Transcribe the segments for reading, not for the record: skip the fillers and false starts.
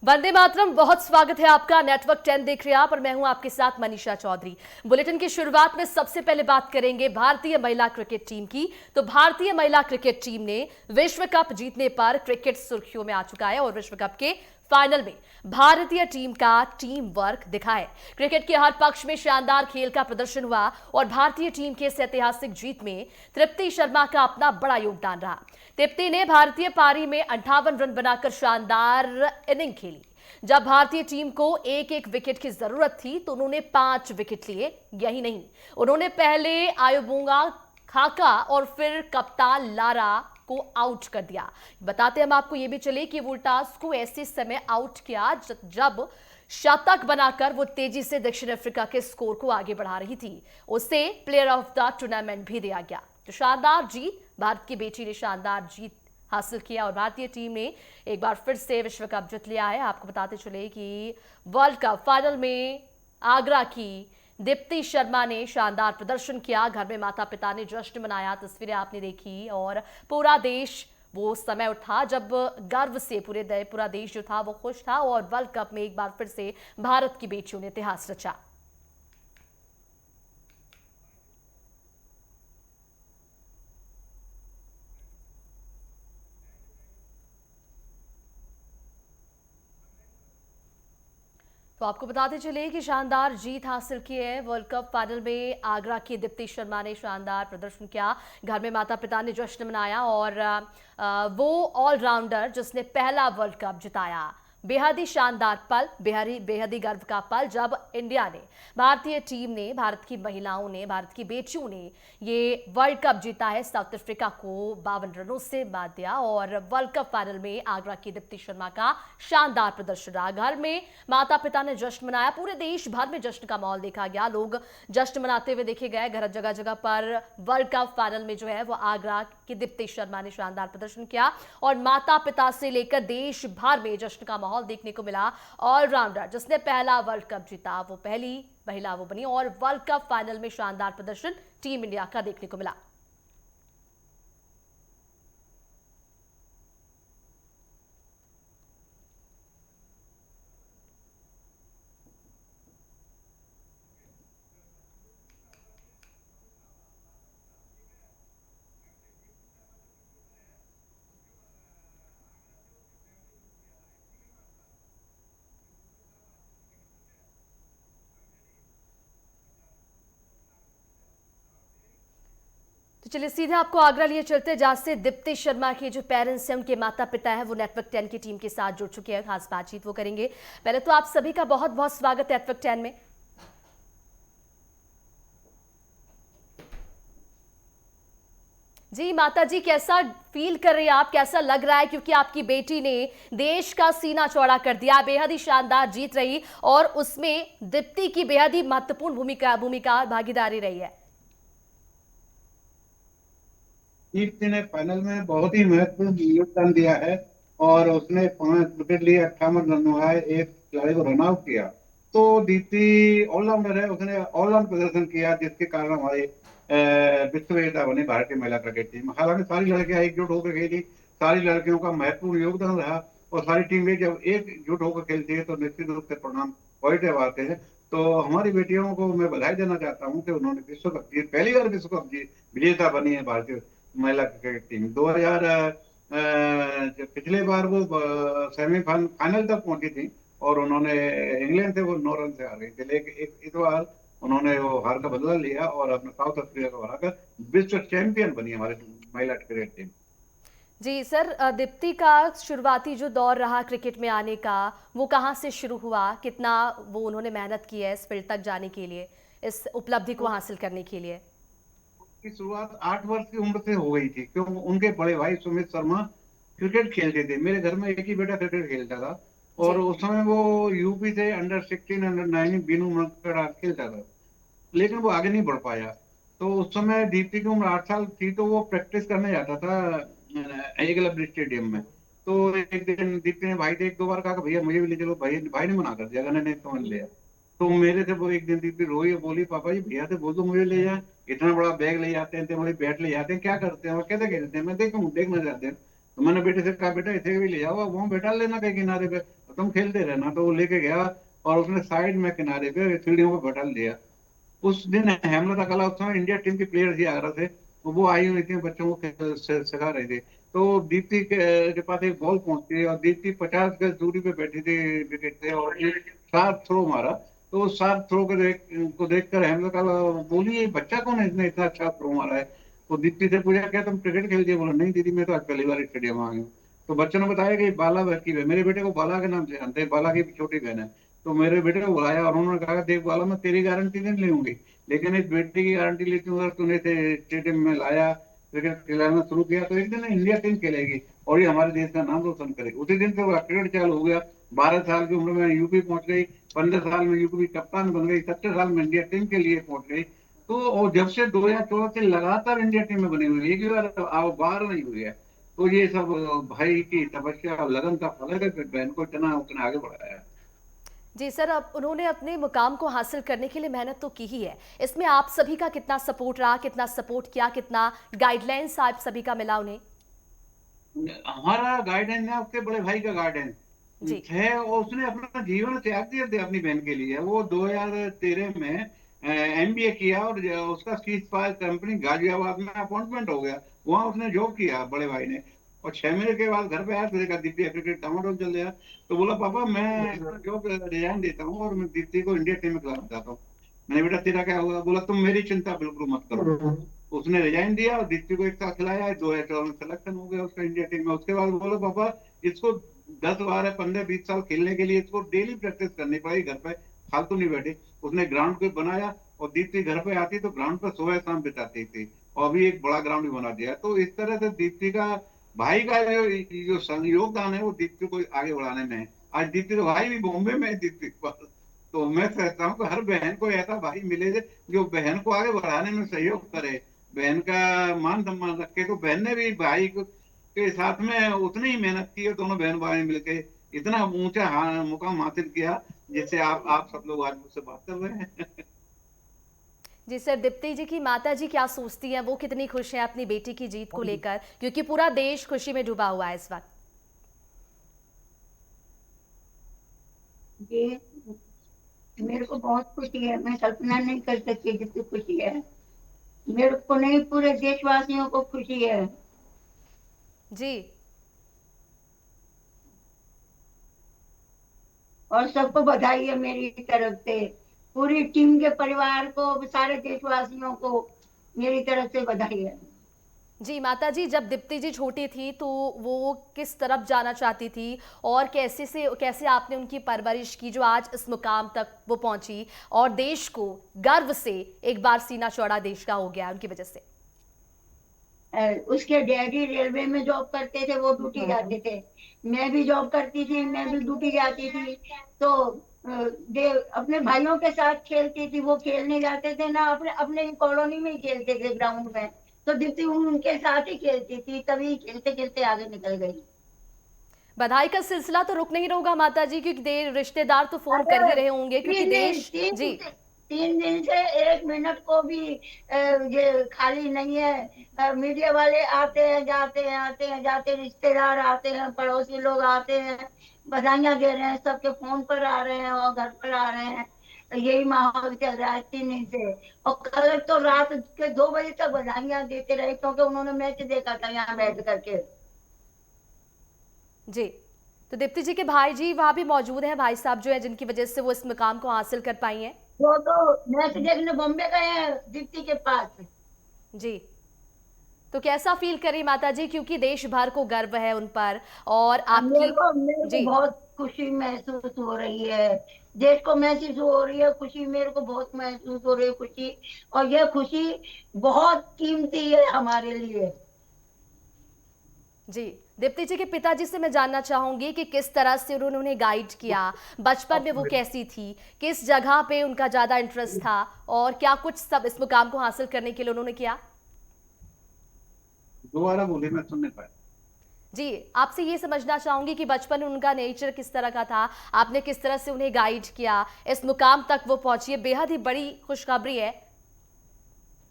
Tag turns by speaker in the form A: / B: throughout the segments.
A: वंदे मातरम। बहुत स्वागत है आपका। नेटवर्क 10 देख रहे हैं आप और मैं हूं आपके साथ मनीषा चौधरी। बुलेटिन की शुरुआत में सबसे पहले बात करेंगे भारतीय महिला क्रिकेट टीम की। तो भारतीय महिला क्रिकेट टीम ने विश्व कप जीतने पर क्रिकेट सुर्खियों में आ चुका है और विश्व कप के फाइनल में भारतीय टीम का टीम वर्क दिखा है। क्रिकेट के हर पक्ष में शानदार खेल का प्रदर्शन हुआ और भारतीय टीम के इस ऐतिहासिक जीत में तृप्ति शर्मा का अपना बड़ा योगदान रहा। तृप्ति ने भारतीय पारी में 58 रन बनाकर शानदार इनिंग खेली। जब भारतीय टीम को एक एक विकेट की जरूरत थी तो उन्होंने 5 विकेट लिए। यही नहीं, उन्होंने पहले आयुबुंगा खाका और फिर कप्तान लारा को आउट कर दिया। बताते हम आपको ये भी चले कि वोल्टास को ऐसे समय आउट किया जब शतक बनाकर वो तेजी से दक्षिण अफ्रीका के स्कोर को आगे बढ़ा रही थी। उसे प्लेयर ऑफ द टूर्नामेंट भी दिया गया। तो शानदार जीत, भारत की बेटी ने शानदार जीत हासिल किया और भारतीय टीम ने एक बार फिर से विश्व कप जीत लिया है। आपको बताते चले कि वर्ल्ड कप फाइनल में आगरा की दीप्ति शर्मा ने शानदार प्रदर्शन किया। घर में माता पिता ने जश्न मनाया, तस्वीरें आपने देखी और पूरा देश, वो समय उठा जब गर्व से पूरा देश जो था वो खुश था और वर्ल्ड कप में एक बार फिर से भारत की बेटियों ने इतिहास रचा। तो आपको बताते चले कि शानदार जीत हासिल की है। वर्ल्ड कप फाइनल में आगरा की दीप्ति शर्मा ने शानदार प्रदर्शन किया। घर में माता पिता ने जश्न मनाया और वो ऑलराउंडर जिसने पहला वर्ल्ड कप जिताया। बेहद ही शानदार पल, बेहद ही गर्व का पल जब इंडिया ने, भारतीय टीम ने, भारत की महिलाओं ने, भारत की बेटियों ने ये वर्ल्ड कप जीता है। साउथ अफ्रीका को 52 रनों से मात दिया और वर्ल्ड कप फाइनल में आगरा की दीप्ति शर्मा का शानदार प्रदर्शन रहा। घर में माता पिता ने जश्न मनाया, पूरे देश भर में जश्न का माहौल देखा गया। लोग जश्न मनाते हुए देखे गए घर जगह जगह पर। वर्ल्ड कप फाइनल में जो है वो आगरा की दीप्ति शर्मा ने शानदार प्रदर्शन किया और माता पिता से लेकर देश भर में जश्न का माहौल देखने को मिला। ऑलराउंडर जिसने पहला वर्ल्ड कप जीता, वो पहली महिला वो बनी और वर्ल्ड कप फाइनल में शानदार प्रदर्शन टीम इंडिया का देखने को मिला। तो चलिए सीधे आपको आगरा लिए चलते हैं, जहां से दीप्ति शर्मा के जो पेरेंट्स हैं, उनके माता पिता हैं, वो नेटवर्क 10 की टीम के साथ जुड़ चुके हैं। खास बातचीत वो करेंगे। पहले तो आप सभी का बहुत बहुत स्वागत है नेटवर्क 10 में। जी माता जी, कैसा फील कर रही है आप, कैसा लग रहा है? क्योंकि आपकी बेटी ने देश का सीना चौड़ा कर दिया, बेहद ही शानदार जीत रही और उसमें दीप्ति की बेहद ही महत्वपूर्ण भूमिका भागीदारी रही है।
B: दीप्ति ने फाइनल में बहुत ही महत्वपूर्ण योगदान दिया है और उसने 5 विकेट लिए, 58 रन बनाए, एक खिलाड़ी को रन आउट किया। तो दीप्ति ऑलराउंडर है, उसने ऑलराउंड प्रदर्शन किया जिसके कारण हमारे विश्व विजेता बनी भारतीय महिला क्रिकेट टीम। हालांकि सारी लड़कियां एकजुट होकर खेली, सारी लड़कियों का महत्वपूर्ण योगदान रहा और सारी टीमें जब एकजुट होकर खेलती है तो निश्चित रूप से परिणाम पॉजिटिव आते हैं। तो हमारी बेटियों को मैं बधाई देना चाहता हूँ कि उन्होंने विश्व कप जीत, पहली बार विश्व कप जीत विजेता बनी है भारतीय महिला क्रिकेट टीम। 2000 पिछले बार वो सेमीफाइनल तक पहुंची थी और उन्होंने इंग्लैंड से वो 9 रन से हार गई थी, लेकिन इस बार उन्होंने वो हार का बदला लिया और अपने साउथ अफ्रीका को हराकर विश्व चैंपियन बनी हमारी महिला क्रिकेट टीम।
A: जी सर, दीप्ति का शुरुआती जो दौर रहा क्रिकेट में आने का, वो कहाँ से शुरू हुआ? कितना वो उन्होंने मेहनत की है इस फील्ड तक जाने के लिए, इस उपलब्धि को हासिल करने के लिए?
B: की शुरुआत 8 वर्ष की उम्र से हो गई थी, क्योंकि उनके बड़े भाई सुमित शर्मा क्रिकेट खेलते थे। मेरे घर में एक ही बेटा क्रिकेट खेलता था और
A: जी
B: उस समय वो यूपी से अंडर 16 अंडर 9 बीनू मकड़ा खेलता था, लेकिन वो आगे नहीं बढ़ पाया। तो उस समय दीप्ति की उम्र 8 साल थी, तो वो प्रैक्टिस करने जाता था एकलव्य स्टेडियम में। तो एक दिन दीप्ति ने भाई से 1-2 बार कहा कि भैया मुझे भी ले चलो, भाई भाई ने मना कर दिया, कहने नहीं समझ लिया। तो मेरे से वो एक दिन दीप्ति रोई और बोली, पापा जी भैया से बोल दो मुझे ले जाए, इतना बड़ा बैग ले जाते हैं, इतने बड़े बैट ले जाते हैं, क्या करते हैं और कैसे खेलते हैं, मैं देखूं देखना चाहते हैं। तो मैंने बेटे से कहा बेटा इसे भी ले जाओ, वहां बैठा लेना कहीं किनारे पे। तुम खेलते रहना। तो वो लेके गया और उसने साइड में किनारे पे सीढ़ियों पे बैठा दिया। उस दिन हेमलता कला उस समय इंडिया टीम की प्लेयर थी आगरा से, तो वो आई हुई थी, बच्चों को सिखा रही थी। तो दीप्ति के पास एक बॉल पहुंची और दीप्ति 50 गज दूरी पे बैठी थी विकेट से, और ये शार्प थ्रो मारा। तो उस शार्प थ्रो को देखकर हेमलता कला बोली, ये बच्चा कौन है, इसने इतना अच्छा थ्रो मारा है। तो दीप्ति से पूछा, क्या तुम क्रिकेट खेलती है? बोला, नहीं दीदी, मैं तो आज पहली बार स्टेडियम आई हूँ। तो बच्चों ने बताया कि बाला की है, मेरे बेटे को बाला के नाम से जानते हैं, बाला की छोटी बहन है। तो मेरे बेटे को बुलाया और उन्होंने कहा, देख बाला, मैं तेरी गारंटी नहीं लूंगी, लेकिन इस बेटे की गारंटी लेती हूँ, अगर तूने स्टेडियम में लाया, क्रिकेट खिलाना शुरू किया, तो एक दिन इंडिया टीम खेलेगी और ये हमारे देश का नाम रोशन करेगी। उसी दिन से वो क्रिकेट चालू हो गया। 12 साल की उम्र में यूपी पहुंच गई, 15 साल में यूपी की कप्तान बन गई, 17 साल में इंडिया टीम के लिए पहुंच गई। तो और जब से 2014 से लगातार इंडिया टीम में बनी हुई है, एक भी बार बाहर नहीं हुई है। तो ये सब भाई की तपस्या और लगन का फल है कि बहन को इतना उतना आगे बढ़ाया है।
A: जी सर, अब उन्होंने अपने मुकाम को हासिल करने के लिए मेहनत तो की ही है, इसमें आप सभी का कितना सपोर्ट रहा, कितना सपोर्ट किया, कितना गाइडलाइंस आप सभी का मिला उन्हें?
B: हमारा गाइडेंस है उसके बड़े भाई का गाइडेंस
A: जी।
B: है, और उसने अपना जीवन त्याग दिया था अपनी बहन के लिए। वो 2013 में एमबीए किया और उसका सीज फायर कंपनी गाजियाबाद में अपॉइंटमेंट हो गया। वहां उसने जॉब किया बड़े भाई ने। और 6 महीने के बाद घर पे आया तो देखा दीप्ति क्रिकेट टमाटो चल गया। तो बोला, पापा मैं जॉब रिजाइन देता हूँ और मैं दीप्ति को इंडिया टीम में खिलाना चाहता हूँ। मैंने, बेटा तेरा क्या होगा? बोला, तुम मेरी चिंता बिल्कुल मत करो। उसने रिजाइन दिया और दीप्ति को एक साथ खिलाया। 2014 में सिलेक्शन हो गया उसका इंडिया टीम में। उसके बाद बोलो, पापा इसको 10 12 15 20 साल खेलने के लिए इसको डेली प्रैक्टिस करनी पड़ेगी घर पे, फालतू नहीं बैठे। उसने ग्राउंड पे बनाया और दीप्ति घर पे आती तो ग्राउंड पर सुबह शाम बिताती थी, और अभी एक बड़ा ग्राउंड भी बना दिया। तो इस तरह से दीप्ति का भाई का जो योगदान है वो दीप्ति को आगे बढ़ाने में है। आज दीप्ति का भाई भी बॉम्बे में है दीप्ति के पास। तो मैं कहता हूँ कि हर बहन को ऐसा भाई मिले जो बहन को आगे बढ़ाने में सहयोग करे, बहन का मान सम्मान रखे। तो बहन ने भी भाई के साथ में उतनी ही मेहनत की है, दोनों बहन भाई मिलके इतना ऊंचा मुकाम हासिल किया, जिससे आप सब लोग आज मुझसे बात कर रहे हैं।
A: जी सर, दीप्ति जी की माता जी क्या सोचती हैं, वो कितनी खुश हैं अपनी बेटी की जीत को लेकर, क्योंकि पूरा देश खुशी में डूबा हुआ है इस वक्त?
C: ये मेरे को बहुत खुशी है, मैं कल्पना नहीं कर सकती जितनी खुशी है मेरे को, नहीं पूरे देशवासियों को खुशी है।
A: जी।
C: और सबको बधाई है मेरी तरफ से, पूरी टीम के परिवार को, सारे देशवासियों को मेरी तरफ से बधाई है।
A: जी माता जी, जब दीप्ति जी छोटी थी तो वो किस तरफ जाना चाहती थी, और कैसे आपने उनकी परवरिश की जो आज इस मुकाम तक वो पहुंची, और देश को गर्व से एक बार सीना चौड़ा देश का हो गया उनकी वजह से?
C: उसके डैडी रेलवे में जॉब करते थे, वो ड्यूटी जाते थे। मैं भी जॉब करती थी, मैं भी ड्यूटी जाती थी। तो अपने भाइयों के साथ खेलती थी, वो खेलने जाते थे ना, अपने अपने कॉलोनी में ही खेलते थे ग्राउंड में। तो दीप्ति उनके साथ ही खेलती थी, तभी खेलते खेलते आगे निकल गई।
A: बधाई का सिलसिला तो रुक नहीं रहोगा माता जी, क्योंकि रिश्तेदार तो फोन कर
C: अरे
A: ही रहे होंगे, क्योंकि देश। जी।
C: 3 दिन से 1 मिनट को भी ये खाली नहीं है। मीडिया वाले आते हैं जाते हैं, आते हैं जाते, रिश्तेदार आते हैं, पड़ोसी लोग आते हैं, बधाइयां दे रहे हैं, सबके फोन पर आ रहे हैं और घर पर आ रहे हैं। यही माहौल चल रहा है 3 दिन से। और कल तो रात के 2 बजे तक बधाइयां देते रहे, क्योंकि उन्होंने मैच देखा था यहाँ बैठ करके।
A: जी। तो दीप्ति जी के भाई जी वहां भी मौजूद हैं, भाई साहब जो है जिनकी वजह से वो इस मुकाम को हासिल कर पाई हैं?
C: वो तो मैच देखने बॉम्बे गए हैं दीप्ति के पास।
A: जी। तो कैसा फील करी माता जी, क्योंकि देश भर को गर्व है उन पर, और आपकी।
C: मेरे को
A: जी।
C: बहुत खुशी महसूस हो रही है, देश को महसूस हो रही है खुशी, मेरे को बहुत महसूस हो रही है खुशी। और यह खुशी बहुत कीमती है हमारे लिए।
A: जी। दीप्ति जी के पिताजी से मैं जानना चाहूंगी कि किस तरह से उन्होंने उन्हें गाइड किया, बचपन में वो कैसी थी, किस जगह पे उनका ज्यादा इंटरेस्ट था, और क्या कुछ सब इस मुकाम को हासिल करने के लिए उन्होंने किया?
B: दोबारा बोले, मैं सुन नहीं पाया।
A: जी, आपसे ये समझना चाहूंगी कि बचपन में उनका नेचर किस तरह का था, आपने किस तरह से उन्हें गाइड किया, इस मुकाम तक वो पहुंची है, बेहद ही बड़ी खुशखबरी है।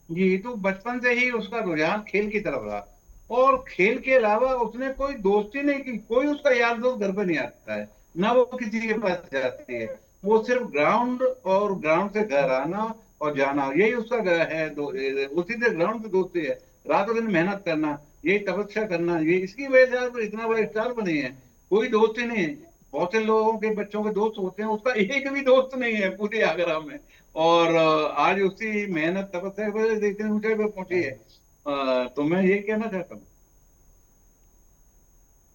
B: जी, तो बचपन से ही उसका रुझान खेल की तरफ रहा, और खेल के अलावा उसने कोई दोस्ती नहीं की, कोई उसका यार दोस्त घर पे नहीं आता है। ना वो किसी के पास जाती है। वो सिर्फ ग्राउंड और ग्राउंड से घर आना और जाना, यही उसका है। उसी से ग्राउंड की दोस्ती है, रातों दिन मेहनत करना, यही तपस्या करना, ये इसकी वजह से आप इतना बड़ा स्टार बने हैं। कोई दोस्त ही नहीं। बहुत से लोगों के बच्चों के दोस्त होते हैं, उसका एक भी दोस्त नहीं है पूरे आगरा में। और आज उसी मेहनत तपस्या की वजह से इतनी ऊंचाई पे पहुंची है। तो मैं ये कहना चाहता हूँ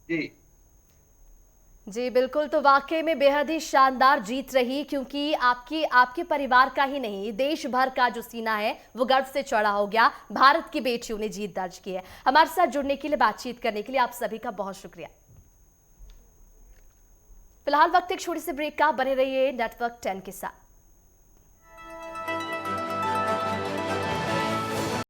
B: जी।
A: जी बिल्कुल, तो वाकई में बेहद ही शानदार जीत रही, क्योंकि आपकी आपके परिवार का ही नहीं, देश भर का जो सीना है वो गर्व से चढ़ा हो गया। भारत की बेटियों ने जीत दर्ज की है। हमारे साथ जुड़ने के लिए, बातचीत करने के लिए आप सभी का बहुत शुक्रिया। फिलहाल वक्त एक छोटी सी ब्रेक का, बने रहिए नेटवर्क 10 के साथ।